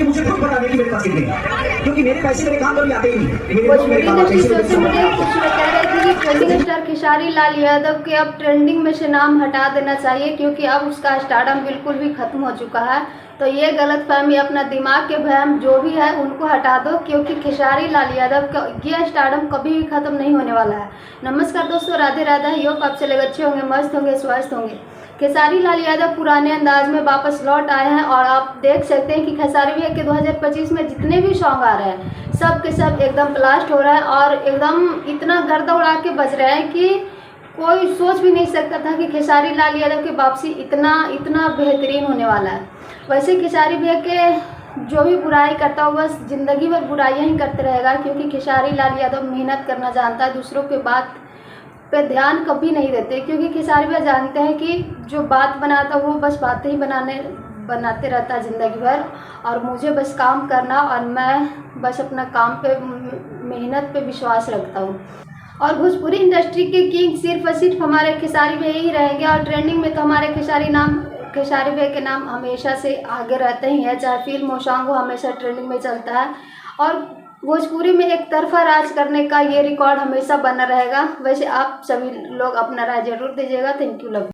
कि मुझे खुद बता दें कि मेरे पास कितने हैं, क्योंकि मेरे पैसे मेरे काम कभी आते ही नहीं। मेरे भोजपुरी मेरे काम आते इंडस्ट्री हैं, सोशल मीडिया पे कुछ लोग कह रहे थे कि ट्रेंडिंग स्टार खेसारी लाल यादव के अब ट्रेंडिंग में से नाम हटा देना चाहिए, क्योंकि अब उसका स्टारडम बिल्कुल भी खत्म हो चुका है। तो ये गलतफहमी, अपना दिमाग के वहम जो भी है उनको हटा दो, क्योंकि खेसारी लाल यादव का ये स्टारडम कभी भी खत्म नहीं होने वाला है। नमस्कार दोस्तों, राधे राधे। योग आप चले अच्छे होंगे, मस्त होंगे, स्वस्थ होंगे। खेसारी लाल यादव पुराने अंदाज में वापस लौट आए हैं और आप देख सकते हैं कि खेसारी भैया के 2025 में जितने भी सॉन्ग आ रहे हैं सब के सब एकदम ब्लास्ट हो रहा है और एकदम इतना गर्दा उड़ा के बज रहे हैं कि कोई सोच भी नहीं सकता था कि खेसारी लाल यादव की वापसी इतना बेहतरीन होने वाला है। वैसे खेसारी भैया के जो भी बुराई करता हुआ ज़िंदगी भर बुराइयां ही करते रहेगा, क्योंकि खेसारी लाल यादव मेहनत करना जानता है, दूसरों के बात पे ध्यान कभी नहीं देते, क्योंकि खेसारी भैया जानते हैं कि जो बात बनाता है वो बस बातें ही बनाते रहता है ज़िंदगी भर, और मुझे बस काम करना और मैं बस अपना काम पे मेहनत पे विश्वास रखता हूँ। और भोजपुरी इंडस्ट्री के किंग सिर्फ और सिर्फ हमारे खेसारी भैया ही रहेंगे, और ट्रेंडिंग में तो हमारे खेसारी भैया के नाम हमेशा से आगे रहते ही हैं, चाहे फिल्म हो सॉन्ग हो, हमेशा ट्रेंडिंग में चलता है। और भोजपुरी में एक तरफा राज करने का ये रिकॉर्ड हमेशा बना रहेगा। वैसे आप सभी लोग अपना राय जरूर दीजिएगा। Thank you, love.